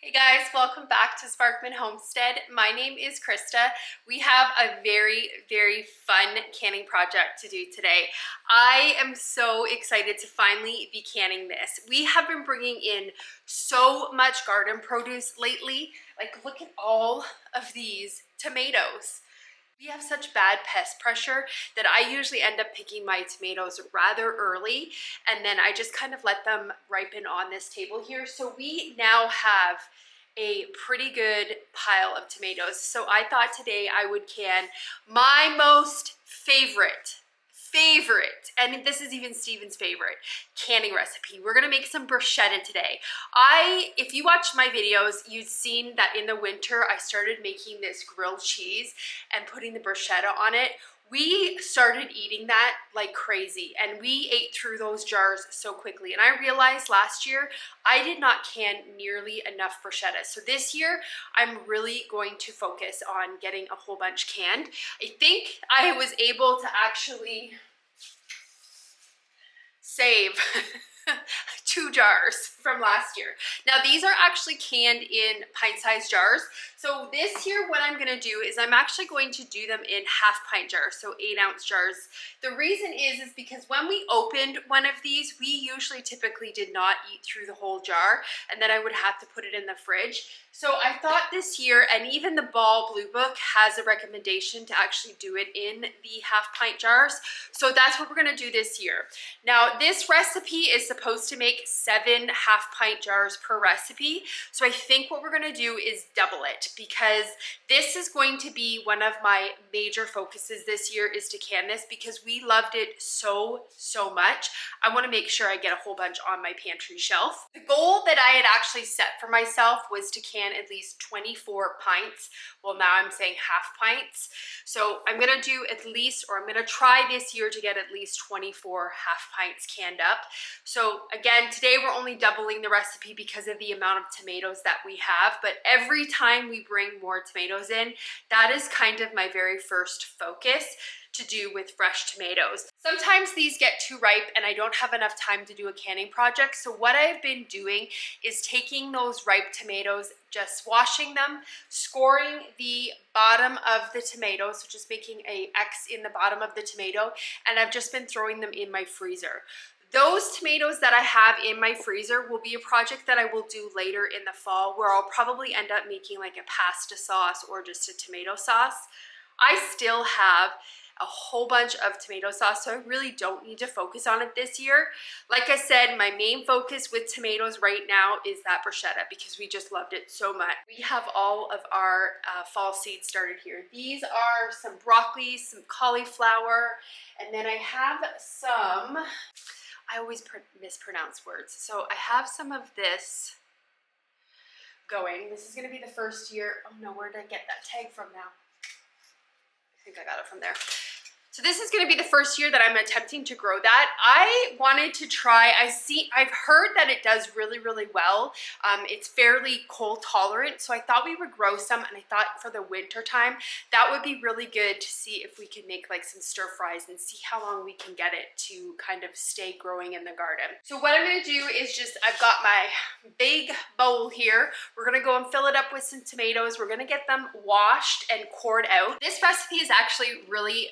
Hey guys, welcome back to Sparkman Homestead. My name is Krista. We have a very fun canning project to do today. I am so excited to finally be canning this. We have been bringing in so much garden produce lately. Like, look at all of these tomatoes. We have such bad pest pressure that I usually end up picking my tomatoes rather early, and then I just kind of let them ripen on this table here. So we now have a pretty good pile of tomatoes. So I thought today I would can my most favorite, and this is even Steven's favorite canning recipe. We're gonna make some bruschetta today. If you watched my videos, you've seen that in the winter, I started making this grilled cheese and putting the bruschetta on it. We started eating that like crazy, and we ate through those jars so quickly. And I realized last year I did not can nearly enough bruschetta. So this year I'm really going to focus on getting a whole bunch canned. I think I was able to actually save 2 jars from last year. Now these are actually canned in pint-sized jars. So this year what I'm gonna do is I'm actually going to do them in half-pint jars, so 8-ounce jars. The reason is because when we opened one of these, we typically did not eat through the whole jar, and then I would have to put it in the fridge. So I thought this year, and even the Ball Blue Book has a recommendation to actually do it in the half-pint jars. So that's what we're gonna do this year. Now this recipe is supposed to make 7 half-pint jars per recipe. So I think what we're gonna do is double it, because this is going to be one of my major focuses this year, is to can this, because we loved it so much. I wanna make sure I get a whole bunch on my pantry shelf. The goal that I had actually set for myself was to can at least 24 pints. Well, now I'm saying half pints. So I'm gonna do at least, or I'm gonna try this year to get at least 24 half pints canned up. So again, today we're only doubling the recipe because of the amount of tomatoes that we have, but every time we bring more tomatoes in, that is kind of my very first focus to do with fresh tomatoes. Sometimes these get too ripe and I don't have enough time to do a canning project. So what I've been doing is taking those ripe tomatoes, just washing them, scoring the bottom of the tomato, so just making a X in the bottom of the tomato, and I've just been throwing them in my freezer. Those tomatoes that I have in my freezer will be a project that I will do later in the fall, where I'll probably end up making like a pasta sauce or just a tomato sauce. I still have a whole bunch of tomato sauce, so I really don't need to focus on it this year. Like I said, my main focus with tomatoes right now is that bruschetta, because we just loved it so much. We have all of our fall seeds started here. These are some broccoli, some cauliflower, and then I have some, I always mispronounce words, so I have some of this going. This is going to be the first year. Oh no, where did I get that tag from now? I think I got it from there. So this is going to be the first year that I'm attempting to grow that. I wanted to try, I've heard that it does really well. It's fairly cold tolerant, so I thought we would grow some, and I thought for the winter time, that would be really good to see if we could make like some stir fries and see how long we can get it to kind of stay growing in the garden. So what I'm going to do is I've got my big bowl here. We're going to go and fill it up with some tomatoes. We're going to get them washed and cored out. This recipe is actually really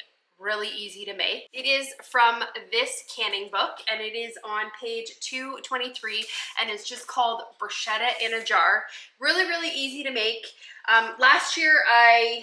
easy to make. It is from this canning book, and it is on page 223, and it's just called Bruschetta in a Jar. Really easy to make. Last year I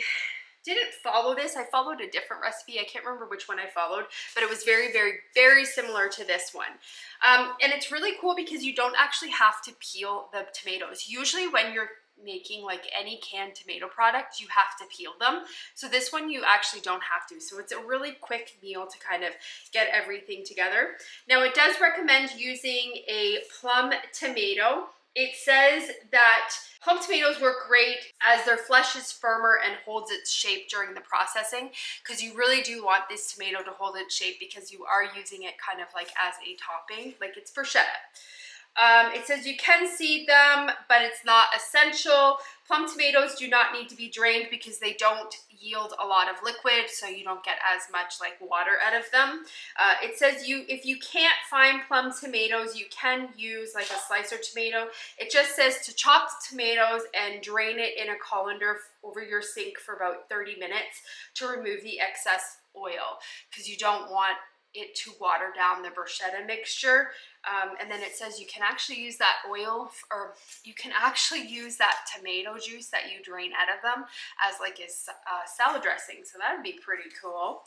didn't follow this. I followed a different recipe. I can't remember which one I followed, but it was very similar to this one. And it's really cool because you don't actually have to peel the tomatoes. Usually when you're making like any canned tomato product, you have to peel them. So this one you actually don't have to. So it's a really quick meal to kind of get everything together. Now it does recommend using a plum tomato. It says that plum tomatoes work great as their flesh is firmer and holds its shape during the processing, because you really do want this tomato to hold its shape because you are using it kind of like as a topping, like it's bruschetta. It says you can seed them, but it's not essential. Plum tomatoes do not need to be drained because they don't yield a lot of liquid, so you don't get as much like water out of them. It says if you can't find plum tomatoes, you can use like a slicer tomato. It just says to chop the tomatoes and drain it in a colander over your sink for about 30 minutes to remove the excess oil, because you don't want it to water down the bruschetta mixture. And then it says you can actually use that oil, or you can actually use that tomato juice that you drain out of them as like a salad dressing. So that would be pretty cool.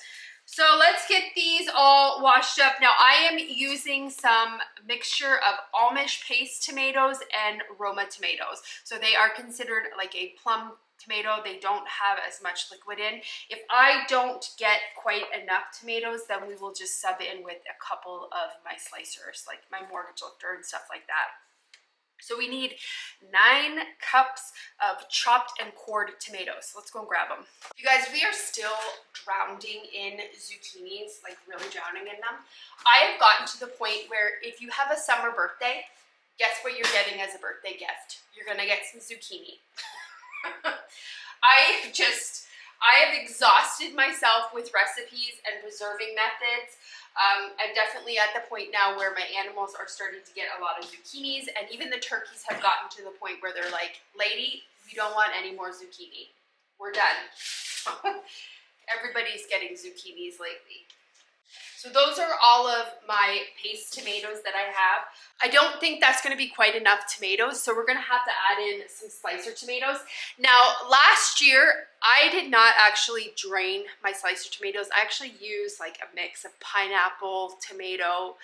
So let's get these all washed up. Now I am using some mixture of Amish paste tomatoes and Roma tomatoes. So they are considered like a plum tomato. They don't have as much liquid in. If I don't get quite enough tomatoes, then we will just sub in with a couple of my slicers, like my mortgage lifter and stuff like that. So we need 9 cups of chopped and cored tomatoes. Let's go and grab them. You guys, we are still drowning in zucchinis, like really drowning in them. I have gotten to the point where if you have a summer birthday, guess what you're getting as a birthday gift? You're gonna get some zucchini. I have exhausted myself with recipes and preserving methods. I'm definitely at the point now where my animals are starting to get a lot of zucchinis, and even the turkeys have gotten to the point where they're like, lady, we don't want any more zucchini. We're done. Everybody's getting zucchinis lately. So those are all of my paste tomatoes that I have. I don't think that's going to be quite enough tomatoes, so we're going to have to add in some slicer tomatoes. Now, last year, I did not actually drain my slicer tomatoes. I actually used like a mix of pineapple, tomato,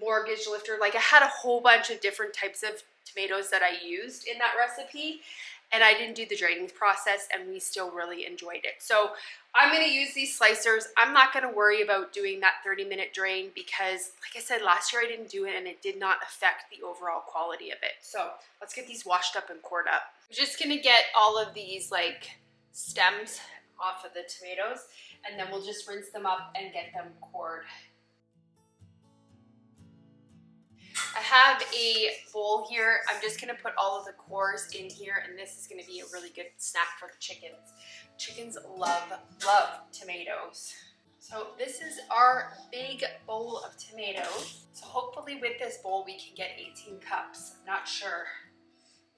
mortgage lifter. Like I had a whole bunch of different types of tomatoes that I used in that recipe, and I didn't do the draining process, and we still really enjoyed it. So I'm gonna use these slicers. I'm not gonna worry about doing that 30-minute drain because, like I said, last year I didn't do it and it did not affect the overall quality of it. So let's get these washed up and cored up. I'm just gonna get all of these like stems off of the tomatoes, and then we'll just rinse them up and get them cored. I have a bowl here. I'm just gonna put all of the cores in here, and this is gonna be a really good snack for the chickens. Chickens love tomatoes. So this is our big bowl of tomatoes. So hopefully with this bowl we can get 18 cups. I'm not sure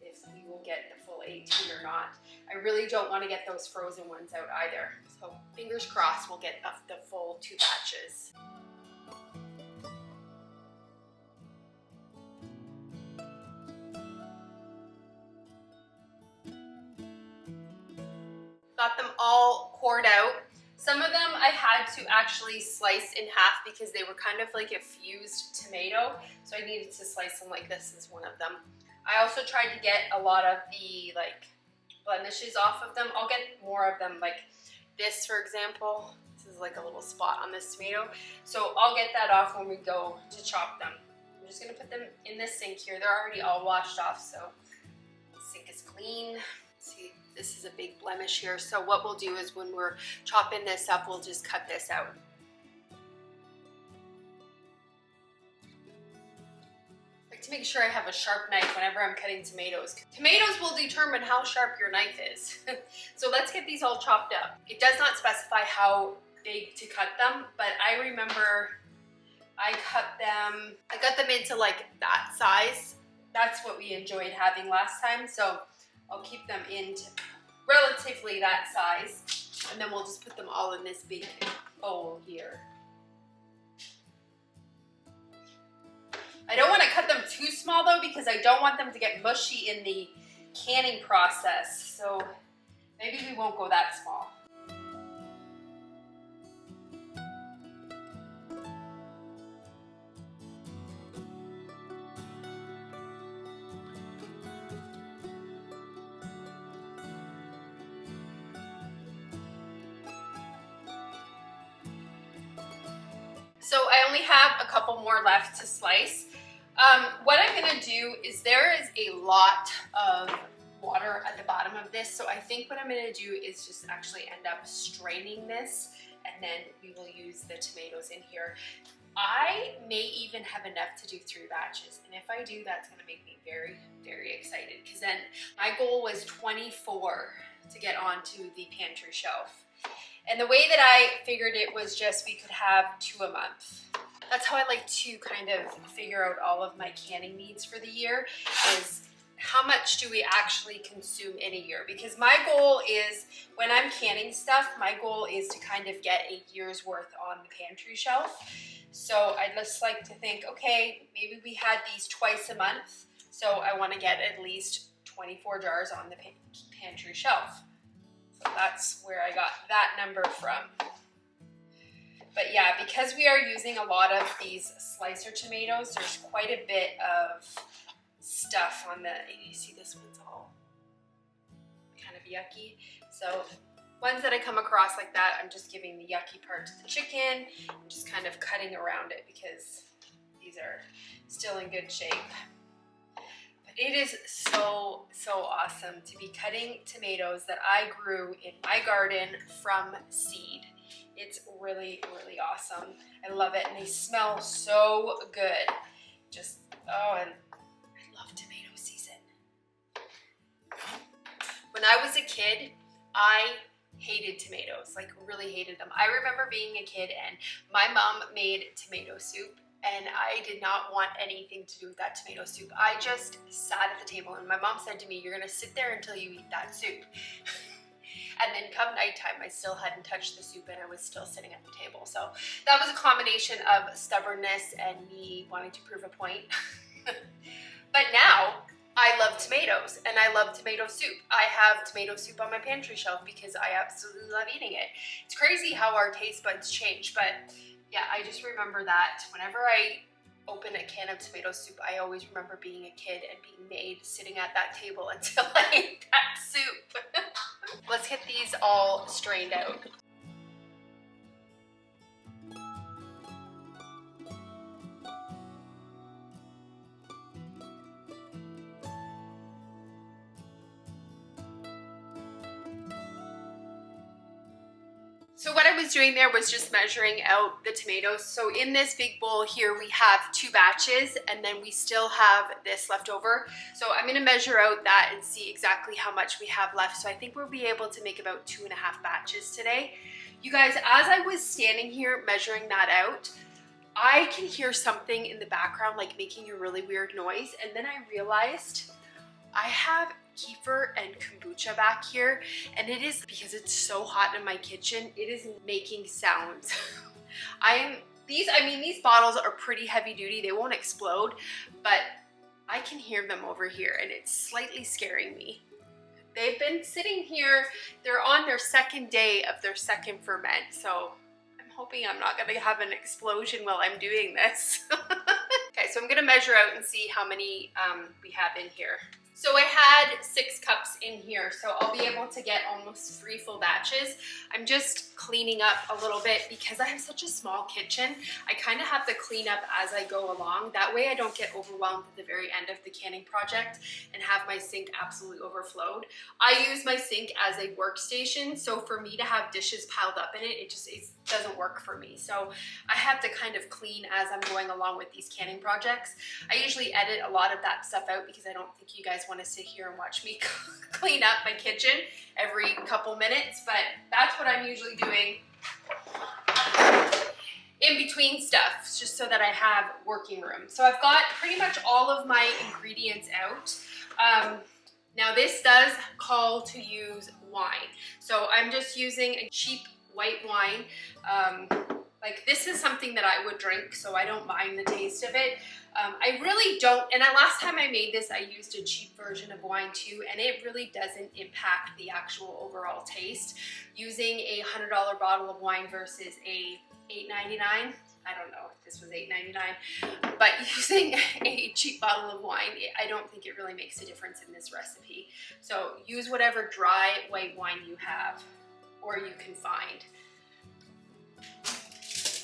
if we will get the full 18 or not. I really don't want to get those frozen ones out either. So fingers crossed we'll get the full 2 batches. Got them all cored out. Some of them I had to actually slice in half because they were kind of like a fused tomato. So I needed to slice them like this is one of them. I also tried to get a lot of the like blemishes off of them. I'll get more of them, like this for example. This is like a little spot on this tomato. So I'll get that off when we go to chop them. I'm just gonna put them in this sink here. They're already all washed off, so the sink is clean. See, this is a big blemish here. So what we'll do is when we're chopping this up, we'll just cut this out. I like to make sure I have a sharp knife whenever I'm cutting tomatoes. Tomatoes will determine how sharp your knife is. So let's get these all chopped up. It does not specify how big to cut them, but I remember I got them into like that size. That's what we enjoyed having last time. So I'll keep them into relatively that size, and then we'll just put them all in this big bowl here. I don't want to cut them too small though, because I don't want them to get mushy in the canning process. So maybe we won't go that small. So I only have a couple more left to slice. What I'm gonna do is there is a lot of water at the bottom of this, so I think what I'm gonna do is just actually end up straining this, and then we will use the tomatoes in here. I may even have enough to do 3 batches, and if I do, that's gonna make me very, very excited, because then my goal was 24 to get onto the pantry shelf. And the way that I figured it was just we could have 2 a month. That's how I like to kind of figure out all of my canning needs for the year, is how much do we actually consume in a year? Because my goal is, when I'm canning stuff, my goal is to kind of get a year's worth on the pantry shelf. So I'd just like to think, okay, maybe we had these twice a month, so I want to get at least 24 jars on the pantry shelf. So that's where I got that number from. But yeah, because we are using a lot of these slicer tomatoes, there's quite a bit of stuff on the, you see this one's all kind of yucky. So ones that I come across like that, I'm just giving the yucky part to the chicken. I'm just kind of cutting around it because these are still in good shape. But it is so, so awesome to be cutting tomatoes that I grew in my garden from seed. It's really, really awesome. I love it, and they smell so good. Just, oh, and I love tomato season. When I was a kid, I hated tomatoes, like really hated them. I remember being a kid and my mom made tomato soup, and I did not want anything to do with that tomato soup. I just sat at the table, and my mom said to me, "You're gonna sit there until you eat that soup." And then come nighttime, I still hadn't touched the soup and I was still sitting at the table. So that was a combination of stubbornness and me wanting to prove a point. But now I love tomatoes and I love tomato soup. I have tomato soup on my pantry shelf because I absolutely love eating it. It's crazy how our taste buds change, but yeah, I just remember that whenever I open a can of tomato soup, I always remember being a kid and being made sitting at that table until I ate that soup. Let's get these all strained out. So what I was doing there was just measuring out the tomatoes. So in this big bowl here, we have 2 batches, and then we still have this left over. So I'm gonna measure out that and see exactly how much we have left. So I think we'll be able to make about 2.5 batches today. You guys, as I was standing here measuring that out, I can hear something in the background like making a really weird noise. And then I realized I have kefir and kombucha back here, and it is because it's so hot in my kitchen, it is making sounds. These bottles are pretty heavy duty, they won't explode, but I can hear them over here and it's slightly scaring me. They've been sitting here, they're on their 2nd day of their 2nd ferment, so I'm hoping I'm not gonna have an explosion while I'm doing this. Okay, so I'm gonna measure out and see how many we have in here. So I had 6 cups in here, so I'll be able to get almost 3 full batches. I'm just cleaning up a little bit because I have such a small kitchen. I kind of have to clean up as I go along. That way I don't get overwhelmed at the very end of the canning project and have my sink absolutely overflowed. I use my sink as a workstation, so for me to have dishes piled up in it, it doesn't work for me. So I have to kind of clean as I'm going along with these canning projects. I usually edit a lot of that stuff out because I don't think you guys want to sit here and watch me clean up my kitchen every couple minutes, but that's what I'm usually doing in between stuff, just so that I have working room. So I've got pretty much all of my ingredients out. Now this does call to use wine. So I'm just using a cheap white wine. Like this is something that I would drink, so I don't mind the taste of it. I really don't, and last time I made this, I used a cheap version of wine too, and it really doesn't impact the actual overall taste. Using a $100 bottle of wine versus a $8.99, I don't know if this was $8.99, but using a cheap bottle of wine, I don't think it really makes a difference in this recipe. So use whatever dry white wine you have or you can find.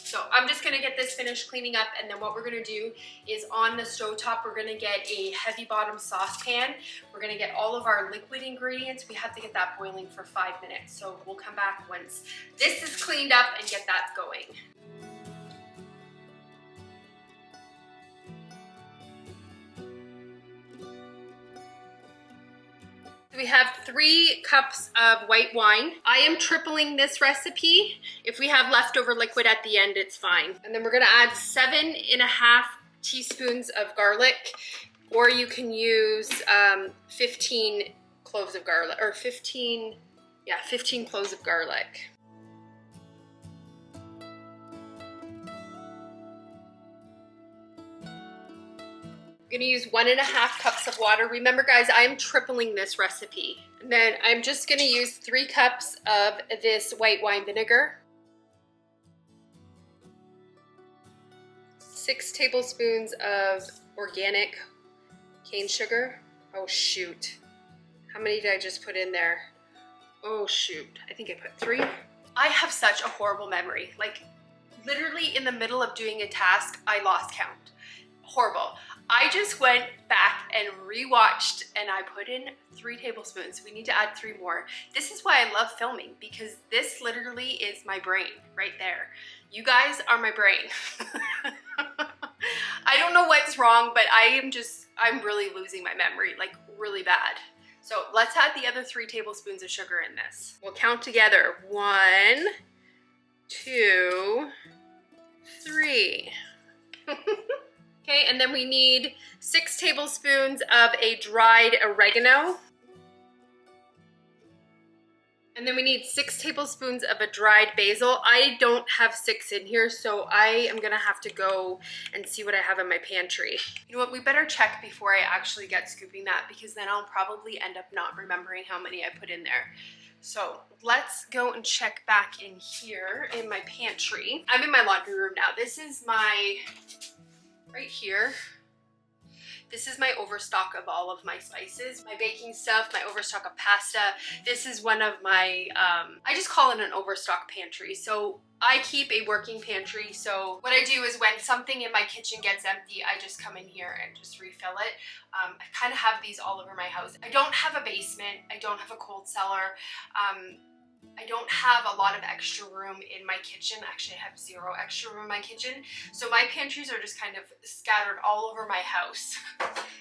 So I'm just gonna get this finished cleaning up, and then what we're gonna do is on the stovetop, we're gonna get a heavy bottom saucepan. We're gonna get all of our liquid ingredients. We have to get that boiling for 5 minutes. So we'll come back once this is cleaned up and get that going. We have 3 cups of white wine. I am tripling this recipe. If we have leftover liquid at the end, it's fine. And then we're gonna add 7.5 teaspoons of garlic, or you can use 15 cloves of garlic, or 15 cloves of garlic. I'm gonna use 1.5 cups of water. Remember guys, I am tripling this recipe. And then I'm just gonna use 3 cups of this white wine vinegar. 6 tablespoons of organic cane sugar. Oh shoot. How many did I just put in there? Oh shoot, I think I put 3. I have such a horrible memory. Like literally in the middle of doing a task, I lost count. Horrible. I just went back and rewatched and I put in 3 tablespoons. We need to add 3 more. This is why I love filming, because this literally is my brain right there. You guys are my brain. I don't know what's wrong, but I'm really losing my memory, like really bad. So let's add the other 3 tablespoons of sugar in this. We'll count together. 1, 2, 3. Okay, and then we need 6 tablespoons of a dried oregano. And then we need 6 tablespoons of a dried basil. I don't have 6 in here, so I am gonna have to go and see what I have in my pantry. You know what, we better check before I actually get scooping that, because then I'll probably end up not remembering how many I put in there. So let's go and check back in here in my pantry. I'm in my laundry room now. This is my, right here, this is my overstock of all of my spices, my baking stuff, my overstock of pasta. This is one of my, I just call it an overstock pantry. So I keep a working pantry. So what I do is when something in my kitchen gets empty, I just come in here and just refill it. I kind of have these all over my house. I don't have a basement. I don't have a cold cellar. I don't have a lot of extra room in my kitchen. Actually, I have 0 extra room in my kitchen. So my pantries are just kind of scattered all over my house.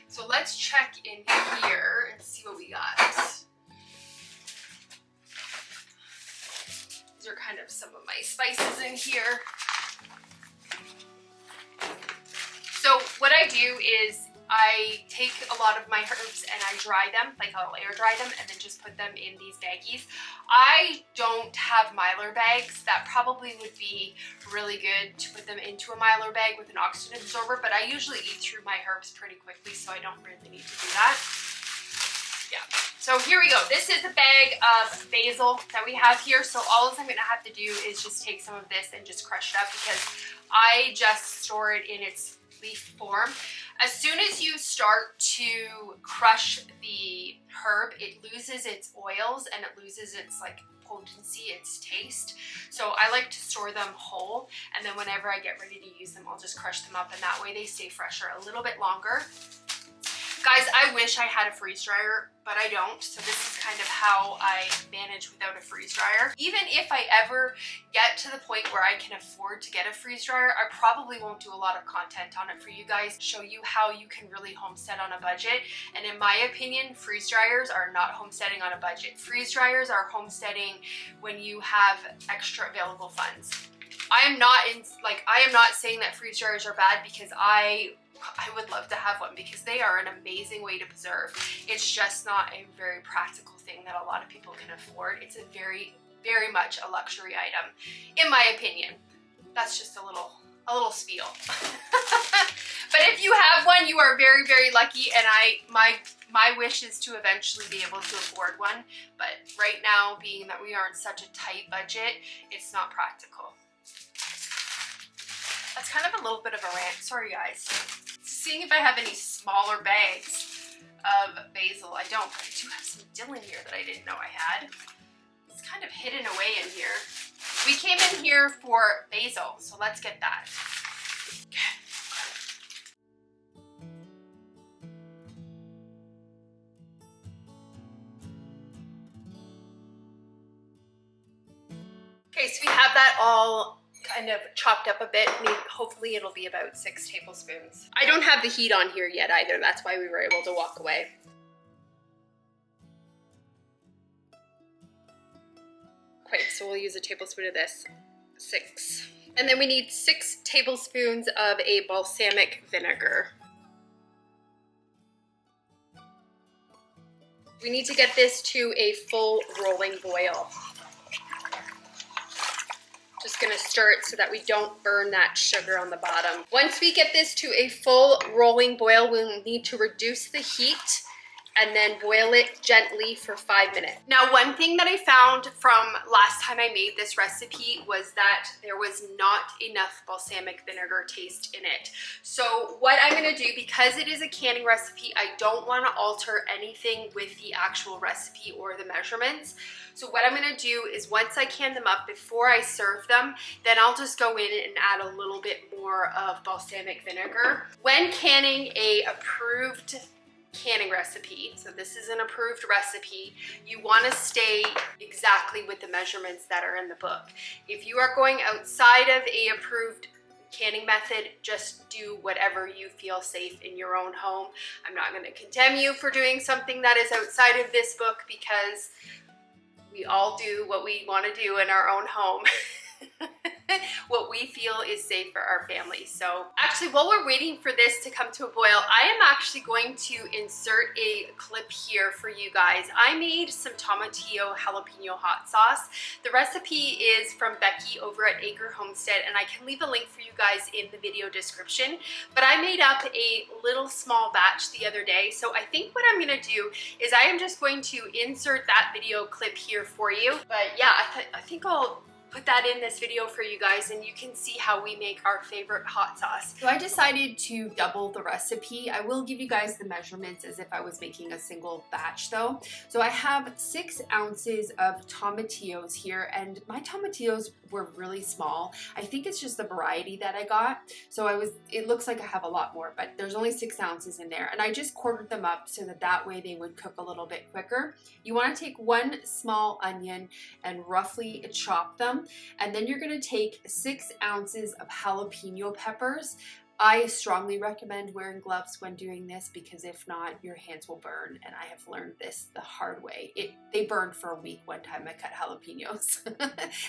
So let's check in here and see what we got. These are kind of some of my spices in here. So what I do is I take a lot of my herbs and I dry them, like I'll air dry them and then just put them in these baggies. I don't have Mylar bags. That probably would be really good to put them into a Mylar bag with an oxygen absorber, but I usually eat through my herbs pretty quickly, so I don't really need to do that. Yeah, so here we go. This is a bag of basil that we have here. So all I'm gonna have to do is just take some of this and just crush it up, because I just store it in its leaf form. As soon as you start to crush the herb, it loses its oils and it loses its like potency, its taste. So I like to store them whole, and then whenever I get ready to use them, I'll just crush them up, and that way they stay fresher a little bit longer. Guys, I wish I had a freeze dryer, but I don't. So this is kind of how I manage without a freeze dryer. Even if I ever get to the point where I can afford to get a freeze dryer, I probably won't do a lot of content on it for you guys, show you how you can really homestead on a budget. And in my opinion, freeze dryers are not homesteading on a budget. Freeze dryers are homesteading when you have extra available funds. I am not saying that freeze dryers are bad, because I would love to have one, because they are an amazing way to preserve. It's just not a very practical thing that a lot of people can afford. It's a very, very much a luxury item, in my opinion. That's just a little spiel. But if you have one, you are very, very lucky, and my wish is to eventually be able to afford one. But right now, being that we are in such a tight budget, it's not practical. That's kind of a little bit of a rant. Sorry, guys. Seeing if I have any smaller bags of basil. I don't, but I do have some dill in here that I didn't know I had. It's kind of hidden away in here. We came in here for basil, so let's get that. Okay, so we have that all kind of chopped up a bit. Hopefully it'll be about 6 tablespoons. I don't have the heat on here yet either. That's why we were able to walk away. so we'll use a tablespoon of this. 6. And then we need 6 tablespoons of a balsamic vinegar. We need to get this to a full rolling boil. Just gonna stir it so that we don't burn that sugar on the bottom. Once we get this to a full rolling boil, we'll need to reduce the heat and then boil it gently for 5 minutes. Now, one thing that I found from last time I made this recipe was that there was not enough balsamic vinegar taste in it. So what I'm gonna do, because it is a canning recipe, I don't wanna alter anything with the actual recipe or the measurements. So what I'm gonna do is once I can them up, before I serve them, then I'll just go in and add a little bit more of balsamic vinegar. When canning a approved canning recipe, so this is an approved recipe, you want to stay exactly with the measurements that are in the book. If you are going outside of a approved canning method, just do whatever you feel safe in your own home. I'm not going to condemn you for doing something that is outside of this book, because we all do what we want to do in our own home. What we feel is safe for our family. So actually, while we're waiting for this to come to a boil, I am actually going to insert a clip here for you guys. I made some Tomatillo Jalapeño Hot Sauce. The recipe is from Becky over at Acre Homestead, and I can leave a link for you guys in the video description. But I made up a little small batch the other day. So I think what I'm gonna do is I am just going to insert that video clip here for you. But yeah, I think I'll put that in this video for you guys, and you can see how we make our favorite hot sauce. So I decided to double the recipe. I will give you guys the measurements as if I was making a single batch though. So I have 6 ounces of tomatillos here, and my tomatillos were really small. I think it's just the variety that I got. So it looks like I have a lot more, but there's only 6 ounces in there. And I just quartered them up so that way they would cook a little bit quicker. You want to take 1 small onion and roughly chop them. And then you're going to take 6 ounces of jalapeno peppers. I strongly recommend wearing gloves when doing this, because if not, your hands will burn, and I have learned this the hard way. They burned for a week one time I cut jalapenos.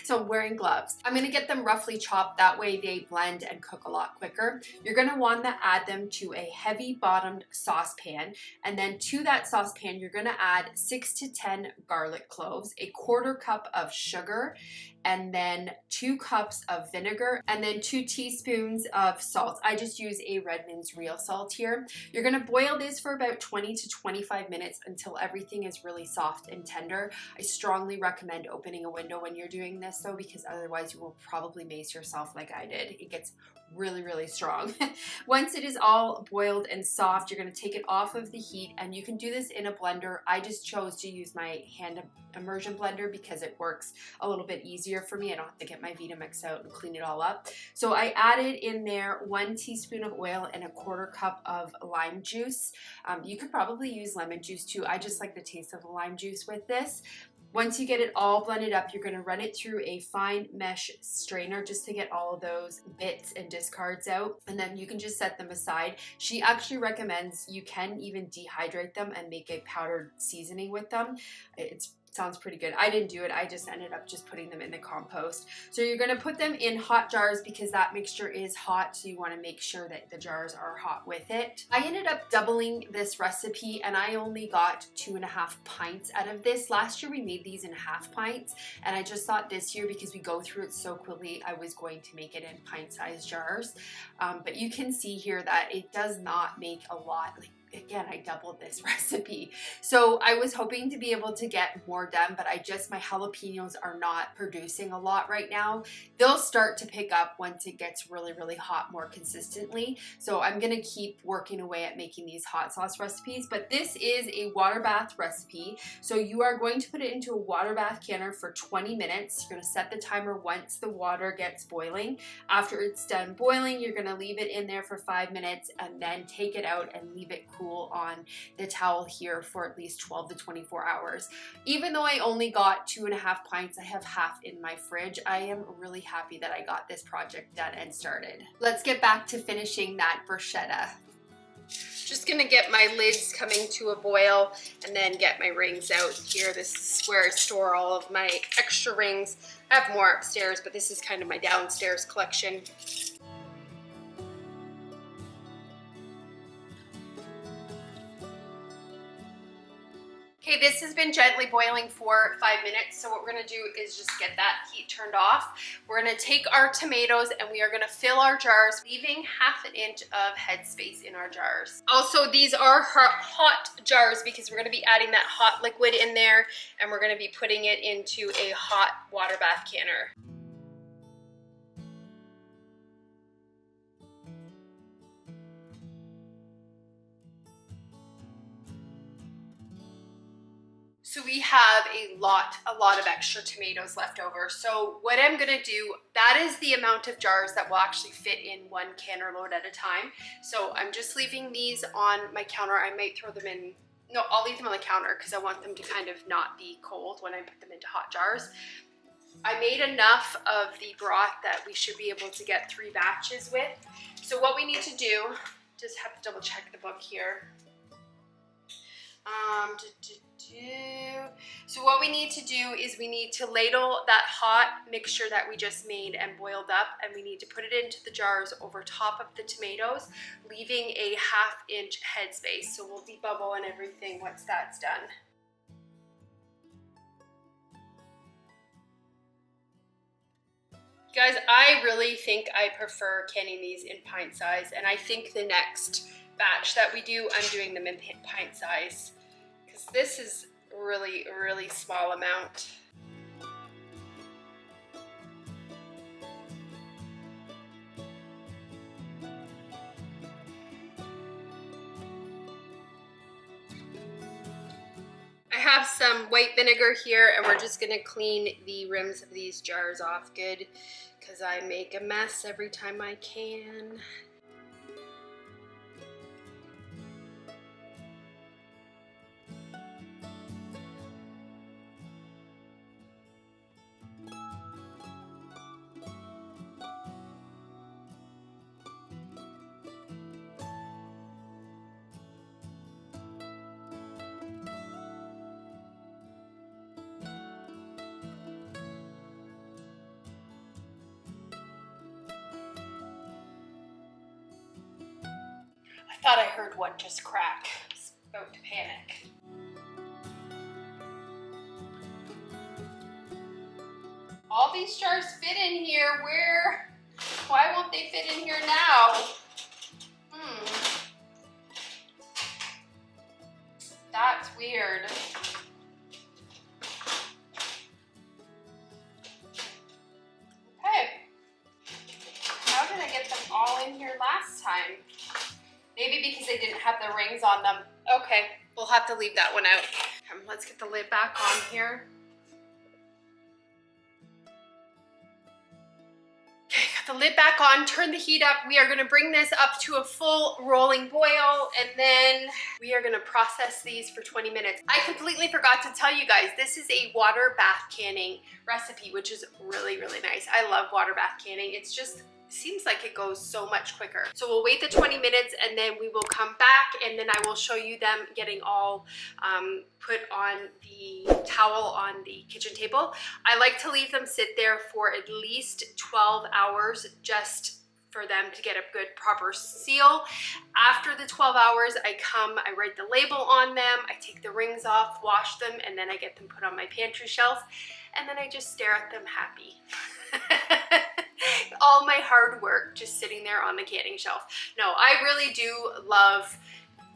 So I'm wearing gloves. I'm gonna get them roughly chopped, that way they blend and cook a lot quicker. You're gonna want to add them to a heavy bottomed saucepan, and then to that saucepan you're gonna add 6 to 10 garlic cloves, a 1/4 cup of sugar, and then 2 cups of vinegar, and then 2 teaspoons of salt. I just use a Redmond's real salt here. You're gonna boil this for about 20 to 25 minutes until everything is really soft and tender. I strongly recommend opening a window when you're doing this though, because otherwise you will probably mace yourself like I did. It gets really, really strong. Once it is all boiled and soft, you're gonna take it off of the heat, and you can do this in a blender. I just chose to use my hand immersion blender because it works a little bit easier for me. I don't have to get my Vitamix out and clean it all up. So I added in there 1 teaspoon of oil and a 1/4 cup of lime juice. You could probably use lemon juice too. I just like the taste of the lime juice with this. Once you get it all blended up, you're gonna run it through a fine mesh strainer just to get all of those bits and discards out, and then you can just set them aside. She actually recommends you can even dehydrate them and make a powdered seasoning with them. Sounds pretty good. I didn't do it. I just ended up just putting them in the compost. So you're going to put them in hot jars because that mixture is hot. So you want to make sure that the jars are hot with it. I ended up doubling this recipe, and I only got 2.5 pints out of this. Last year we made these in 1/2 pints, and I just thought this year, because we go through it so quickly, I was going to make it in pint-sized jars. But you can see here that it does not make a lot. Again, I doubled this recipe. So I was hoping to be able to get more done, but my jalapenos are not producing a lot right now. They'll start to pick up once it gets really, really hot more consistently. So I'm gonna keep working away at making these hot sauce recipes, but this is a water bath recipe. So you are going to put it into a water bath canner for 20 minutes. You're gonna set the timer once the water gets boiling. After it's done boiling, you're gonna leave it in there for 5 minutes and then take it out and leave it cool on the towel here for at least 12 to 24 hours. Even though I only got 2.5 pints, I have half in my fridge. I am really happy that I got this project done and started. Let's get back to finishing that bruschetta. Just gonna get my lids coming to a boil and then get my rings out here. This is where I store all of my extra rings. I have more upstairs, but this is kind of my downstairs collection. Okay, this has been gently boiling for 5 minutes. So what we're gonna do is just get that heat turned off. We're gonna take our tomatoes and we are gonna fill our jars, leaving ½ inch of headspace in our jars. Also, these are hot jars because we're gonna be adding that hot liquid in there and we're gonna be putting it into a hot water bath canner. So we have a lot of extra tomatoes left over. So what I'm gonna do, that is the amount of jars that will actually fit in 1 canner load at a time. So I'm just leaving these on my counter. I might throw them in, no, I'll leave them on the counter because I want them to kind of not be cold when I put them into hot jars. I made enough of the broth that we should be able to get 3 batches with. So what we need to do, just have to double check the book here. So what we need to do is we need to ladle that hot mixture that we just made and boiled up, and we need to put it into the jars over top of the tomatoes, leaving a ½ inch headspace. So we'll debubble and everything once that's done. Guys, I really think I prefer canning these in pint size, and I think the next batch that we do, I'm doing them in pint size because this is really small amount. I have some white vinegar here and we're just gonna clean the rims of these jars off good because I make a mess every time I can. I thought I heard one just crack. I was about to panic. All these jars fit in here. Why won't they fit in here now? That's weird. Okay. How did I get them all in here last time? Maybe because they didn't have the rings on them. Okay, we'll have to leave that one out. Let's get the lid back on here. Okay, got the lid back on, turn the heat up. We are gonna bring this up to a full rolling boil, and then we are gonna process these for 20 minutes. I completely forgot to tell you guys, this is a water bath canning recipe, which is really nice. I love water bath canning. It's just, seems like it goes so much quicker. So we'll wait the 20 minutes and then we will come back and then I will show you them getting all put on the towel on the kitchen table. I like to leave them sit there for at least 12 hours just for them to get a good proper seal. After the 12 hours, I write the label on them, I take the rings off, wash them, and then I get them put on my pantry shelf, and then I just stare at them happy. All my hard work just sitting there on the canning shelf. No, I really do love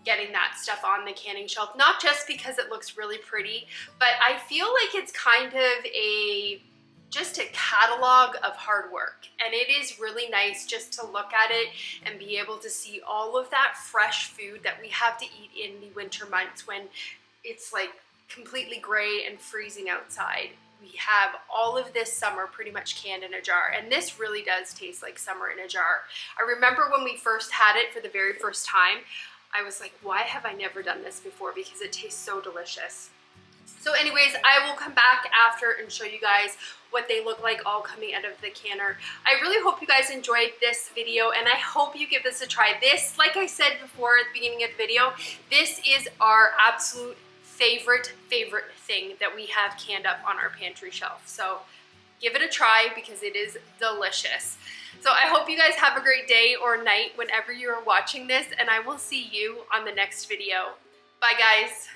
getting that stuff on the canning shelf, not just because it looks really pretty, but I feel like it's kind of just a catalog of hard work, and it is really nice just to look at it and be able to see all of that fresh food that we have to eat in the winter months when it's like completely gray and freezing outside. We have all of this summer pretty much canned in a jar, and this really does taste like summer in a jar. I remember when we first had it for the very first time, I was like, why have I never done this before? Because it tastes so delicious. So anyways, I will come back after and show you guys what they look like all coming out of the canner. I really hope you guys enjoyed this video, and I hope you give this a try. This, like I said before at the beginning of the video, this is our absolute favorite thing that we have canned up on our pantry shelf. So give it a try because it is delicious. So I hope you guys have a great day or night whenever you're watching this, and I will see you on the next video. Bye guys.